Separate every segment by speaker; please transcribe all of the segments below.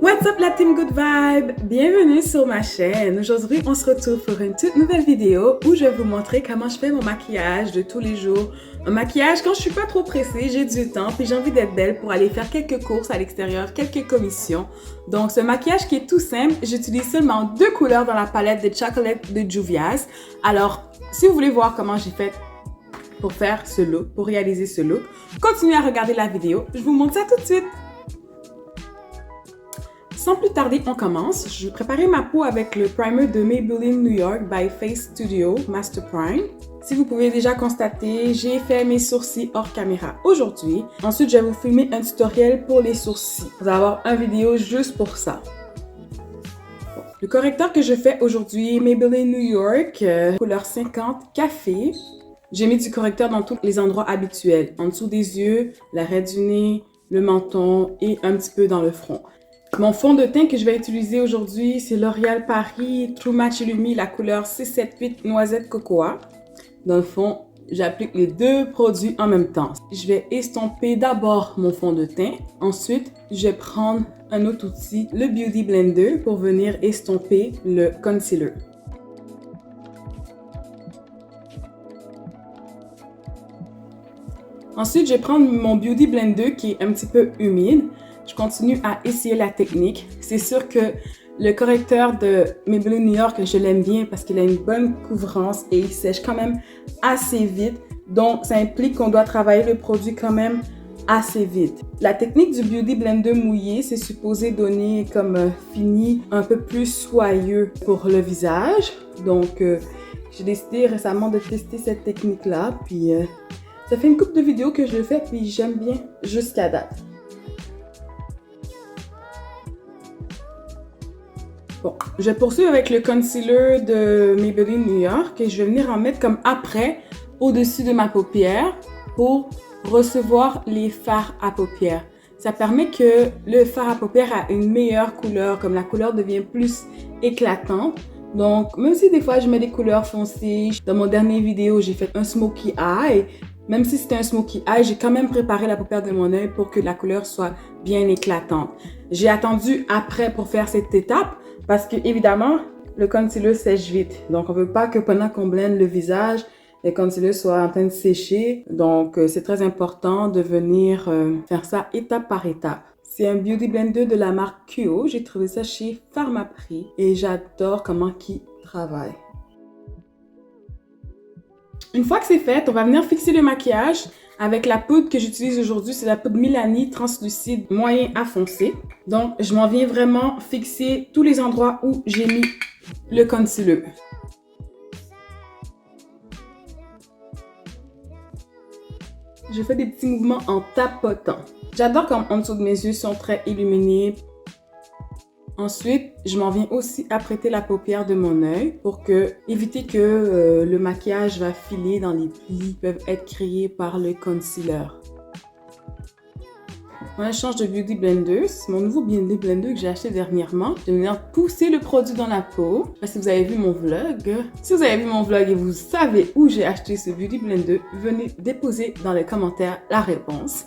Speaker 1: What's up la team Good Vibe? Bienvenue sur ma chaîne. Aujourd'hui, on se retrouve pour une toute nouvelle vidéo où je vais vous montrer comment je fais mon maquillage de tous les jours. Un maquillage quand je suis pas trop pressée, j'ai du temps puis j'ai envie d'être belle pour aller faire quelques courses à l'extérieur, quelques commissions. Donc ce maquillage qui est tout simple, j'utilise seulement 2 couleurs dans la palette de Chocolate de Juvia's. Alors, si vous voulez voir comment j'ai fait pour faire ce look, pour réaliser ce look, continuez à regarder la vidéo. Je vous montre ça tout de suite. Sans plus tarder, on commence. Je vais préparer ma peau avec le primer de Maybelline New York by Face Studio Master Prime. Si vous pouvez déjà constater, j'ai fait mes sourcils hors caméra aujourd'hui. Ensuite, je vais vous filmer un tutoriel pour les sourcils. Vous allez avoir une vidéo juste pour ça. Bon. Le correcteur que je fais aujourd'hui, Maybelline New York, couleur 50 café. J'ai mis du correcteur dans tous les endroits habituels. En dessous des yeux, l'arrêt du nez, le menton et un petit peu dans le front. Mon fond de teint que je vais utiliser aujourd'hui, c'est L'Oréal Paris True Match Illumi, la couleur 678 Noisette Cocoa. Dans le fond, j'applique les 2 produits en même temps. Je vais estomper d'abord mon fond de teint. Ensuite, je vais prendre un autre outil, le Beauty Blender, pour venir estomper le concealer. Ensuite, je vais prendre mon Beauty Blender qui est un petit peu humide. Je continue à essayer la technique. C'est sûr que le correcteur de Maybelline New York, je l'aime bien parce qu'il a une bonne couvrance et il sèche quand même assez vite. Donc, ça implique qu'on doit travailler le produit quand même assez vite. La technique du Beauty Blender mouillé, c'est supposé donner comme fini un peu plus soyeux pour le visage. Donc, j'ai décidé récemment de tester cette technique-là. Puis, ça fait une couple de vidéos que je le fais puis j'aime bien jusqu'à date. Bon, je vais poursuivre avec le concealer de Maybelline New York et je vais venir en mettre comme après au-dessus de ma paupière pour recevoir les fards à paupières. Ça permet que le fard à paupières a une meilleure couleur, comme la couleur devient plus éclatante. Donc, même si des fois je mets des couleurs foncées, dans mon dernier vidéo j'ai fait un smokey eye. Même si c'était un smokey eye, j'ai quand même préparé la paupière de mon œil pour que la couleur soit bien éclatante. J'ai attendu après pour faire cette étape parce que évidemment, le concealer sèche vite. Donc, on ne veut pas que pendant qu'on blende le visage, le concealer soit en train de sécher. Donc, c'est très important de venir faire ça étape par étape. C'est un Beauty Blender de la marque QO. J'ai trouvé ça chez Pharmaprix et j'adore comment il travaille. Une fois que c'est fait, on va venir fixer le maquillage avec la poudre que j'utilise aujourd'hui. C'est la poudre Milani translucide moyen à foncé. Donc, je m'en viens vraiment fixer tous les endroits où j'ai mis le concealer. Je fais des petits mouvements en tapotant. J'adore quand en dessous de mes yeux sont très illuminés. Ensuite, je m'en viens aussi apprêter la paupière de mon œil pour éviter que le maquillage va filer dans les plis qui peuvent être créés par le concealer. Moi, je change de Beauty Blender. C'est mon nouveau Beauty Blender que j'ai acheté dernièrement. Je vais venir pousser le produit dans la peau. Parce que vous avez vu mon vlog. Si vous avez vu mon vlog et vous savez où j'ai acheté ce Beauty Blender, venez déposer dans les commentaires la réponse.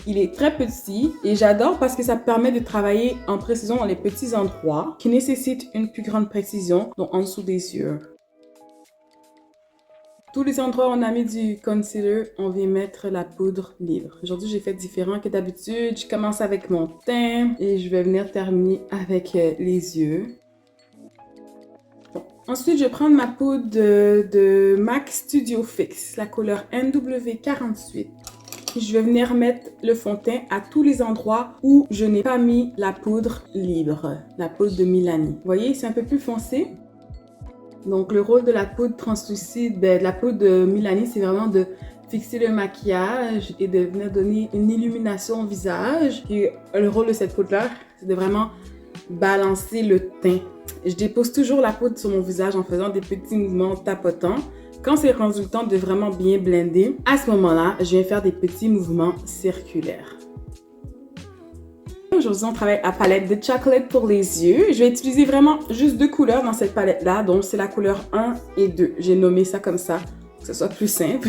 Speaker 1: Il est très petit et j'adore parce que ça permet de travailler en précision dans les petits endroits qui nécessitent une plus grande précision, donc en dessous des yeux. Tous les endroits où on a mis du concealer, on vient mettre la poudre libre. Aujourd'hui, j'ai fait différent que d'habitude. Je commence avec mon teint et je vais venir terminer avec les yeux. Bon. Ensuite, je vais prendre ma poudre de MAC Studio Fix, la couleur NW48. Je vais venir mettre le fond de teint à tous les endroits où je n'ai pas mis la poudre libre, la poudre de Milani. Vous voyez, c'est un peu plus foncé. Donc, le rôle de la poudre translucide, de la poudre de Milani, c'est vraiment de fixer le maquillage et de venir donner une illumination au visage. Et le rôle de cette poudre-là, c'est de vraiment balancer le teint. Je dépose toujours la poudre sur mon visage en faisant des petits mouvements tapotants. Quand c'est rendu le temps de vraiment bien blender, à ce moment-là, je viens faire des petits mouvements circulaires. Aujourd'hui, on travaille à palette de Chocolate pour les yeux. Je vais utiliser vraiment juste 2 couleurs dans cette palette-là. Donc, c'est la couleur 1 et 2. J'ai nommé ça comme ça que ce soit plus simple.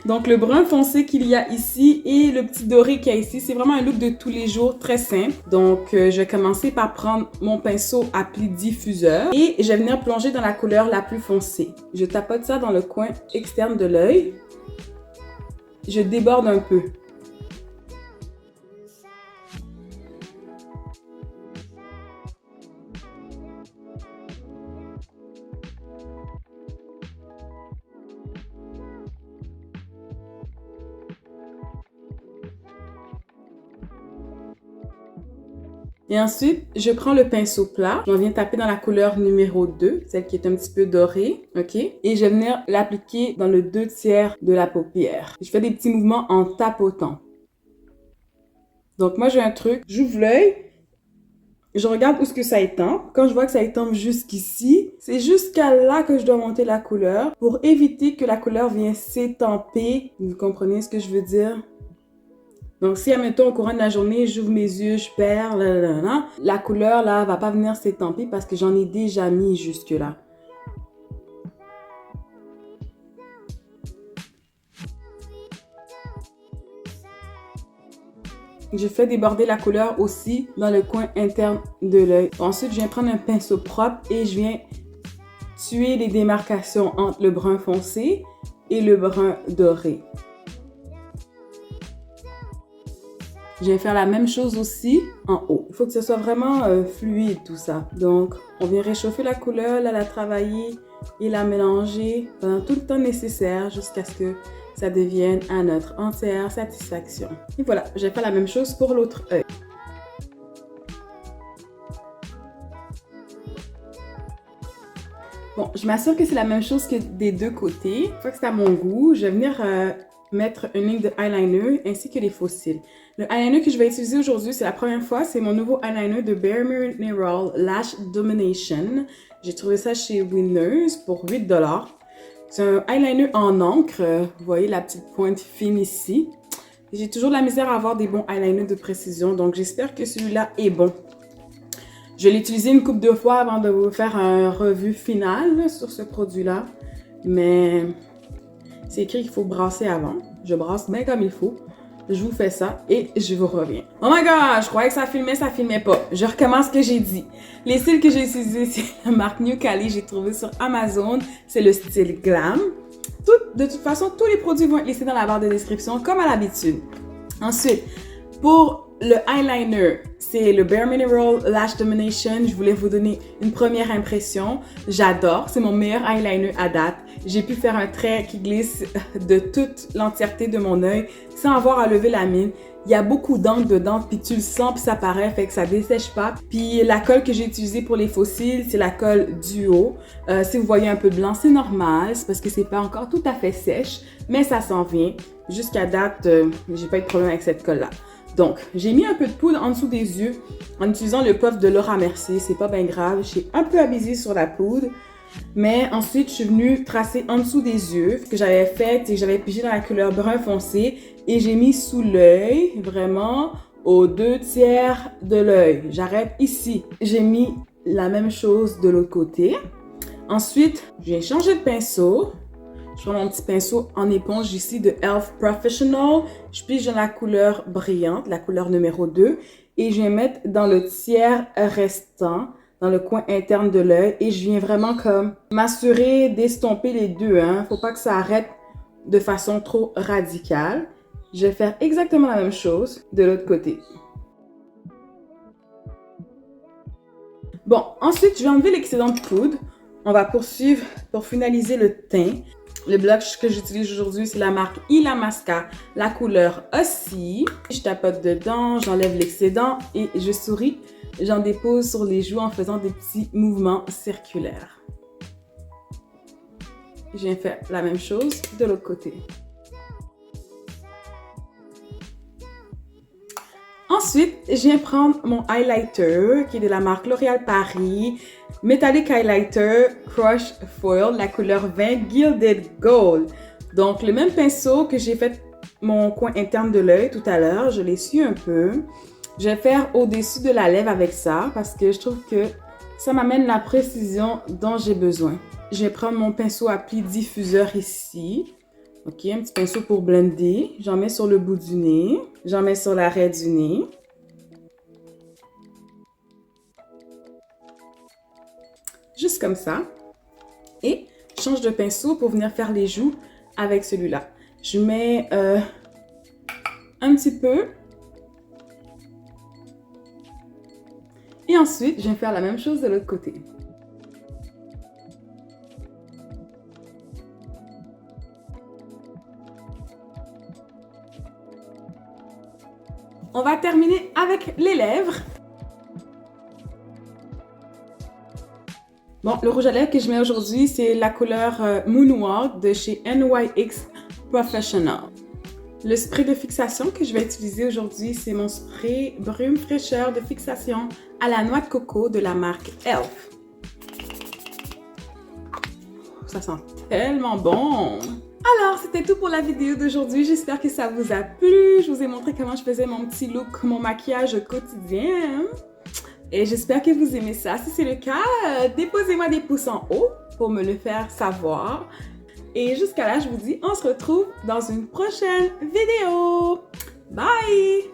Speaker 1: Donc, le brun foncé qu'il y a ici et le petit doré qu'il y a ici, c'est vraiment un look de tous les jours, très simple. Donc, je vais commencer par prendre mon pinceau à pli diffuseur et je vais venir plonger dans la couleur la plus foncée. Je tapote ça dans le coin externe de l'œil. Je déborde un peu. Et ensuite, je prends le pinceau plat, j'en viens taper dans la couleur numéro 2, celle qui est un petit peu dorée, ok? Et je vais venir l'appliquer dans le 2/3 de la paupière. Je fais des petits mouvements en tapotant. Donc moi j'ai un truc, j'ouvre l'œil, je regarde où est-ce que ça étend. Quand je vois que ça étend jusqu'ici, c'est jusqu'à là que je dois monter la couleur pour éviter que la couleur vienne s'étamper. Vous comprenez ce que je veux dire? Donc, si, admettons, au courant de la journée, j'ouvre mes yeux, je perds, la couleur, là, va pas venir s'étamper parce que j'en ai déjà mis jusque-là. Je fais déborder la couleur aussi dans le coin interne de l'œil. Ensuite, je viens prendre un pinceau propre et je viens tuer les démarcations entre le brun foncé et le brun doré. Je vais faire la même chose aussi en haut. Il faut que ce soit vraiment fluide tout ça. Donc, on vient réchauffer la couleur, là, la travailler et la mélanger pendant tout le temps nécessaire jusqu'à ce que ça devienne à notre entière satisfaction. Et voilà, je vais faire la même chose pour l'autre œil. Bon, je m'assure que c'est la même chose que des deux côtés. Une fois que c'est à mon goût, je vais venir mettre une ligne de eyeliner ainsi que les faux cils. Le eyeliner que je vais utiliser aujourd'hui, c'est la première fois, c'est mon nouveau eyeliner de Bare Mineral Lash Domination. J'ai trouvé ça chez Winners pour 8 $. C'est un eyeliner en encre. Vous voyez la petite pointe fine ici. J'ai toujours de la misère à avoir des bons eyeliners de précision, donc j'espère que celui-là est bon. Je l'ai utilisé une couple de fois avant de vous faire un revue final sur ce produit-là. Mais c'est écrit qu'il faut brasser avant. Je brasse bien comme il faut. Je vous fais ça et je vous reviens. Oh my god, je croyais que ça filmait pas. Je recommence ce que j'ai dit. Les cils que j'ai utilisés, c'est la marque New Cali. J'ai trouvé sur Amazon. C'est le style Glam. De toute façon, tous les produits vont être listés dans la barre de description comme à l'habitude. Ensuite, pour le eyeliner, c'est le Bare Mineral Lash Domination. Je voulais vous donner une première impression. J'adore, c'est mon meilleur eyeliner à date. J'ai pu faire un trait qui glisse de toute l'entièreté de mon œil sans avoir à lever la mine. Il y a beaucoup d'encre dedans, puis tu le sens, puis ça paraît, fait que ça dessèche pas. Puis la colle que j'ai utilisée pour les fossiles, c'est la colle Duo. Si vous voyez un peu blanc, c'est normal, c'est parce que c'est pas encore tout à fait sèche, mais ça s'en vient. Jusqu'à date, j'ai pas eu de problème avec cette colle-là. Donc, j'ai mis un peu de poudre en dessous des yeux en utilisant le puff de Laura Mercier. C'est pas bien grave, j'ai un peu abusé sur la poudre. Mais ensuite, je suis venue tracer en dessous des yeux que j'avais fait et j'avais pigé dans la couleur brun foncé et j'ai mis sous l'œil, vraiment aux 2/3 de l'œil. J'arrête ici. J'ai mis la même chose de l'autre côté. Ensuite, j'ai changé de pinceau. Je prends mon petit pinceau en éponge ici de e.l.f. Professional. Je pige dans la couleur brillante, la couleur numéro 2 et je vais mettre dans le tiers restant, dans le coin interne de l'œil et je viens vraiment comme m'assurer d'estomper les deux. Faut pas que ça arrête de façon trop radicale. Je vais faire exactement la même chose de l'autre côté. Bon, ensuite, je vais enlever l'excédent de poudre. On va poursuivre pour finaliser le teint. Le blush que j'utilise aujourd'hui, c'est la marque Illamasqua, la couleur Ossie. Je tapote dedans, j'enlève l'excédent et je souris. J'en dépose sur les joues en faisant des petits mouvements circulaires. Je viens faire la même chose de l'autre côté. Ensuite, je viens prendre mon highlighter qui est de la marque L'Oréal Paris Metallic Highlighter Crush Foil, la couleur 20 Gilded Gold. Donc, le même pinceau que j'ai fait mon coin interne de l'œil tout à l'heure, je l'essuie un peu. Je vais faire au-dessus de la lèvre avec ça parce que je trouve que ça m'amène la précision dont j'ai besoin. je vais prendre mon pinceau à pli diffuseur ici. Ok, un petit pinceau pour blender. J'en mets sur le bout du nez. J'en mets sur l'arrêt du nez. Juste comme ça. Et je change de pinceau pour venir faire les joues avec celui-là. Je mets un petit peu. Et ensuite, je vais faire la même chose de l'autre côté. On va terminer avec les lèvres. Bon, le rouge à lèvres que je mets aujourd'hui, c'est la couleur Moonwalk de chez NYX Professional. Le spray de fixation que je vais utiliser aujourd'hui, c'est mon spray Brume Fraîcheur de fixation à la noix de coco de la marque Elf. Ça sent tellement bon! Alors, c'était tout pour la vidéo d'aujourd'hui. J'espère que ça vous a plu. Je vous ai montré comment je faisais mon petit look, mon maquillage quotidien. Et j'espère que vous aimez ça. Si c'est le cas, déposez-moi des pouces en haut pour me le faire savoir. Et jusqu'à là, je vous dis, on se retrouve dans une prochaine vidéo. Bye!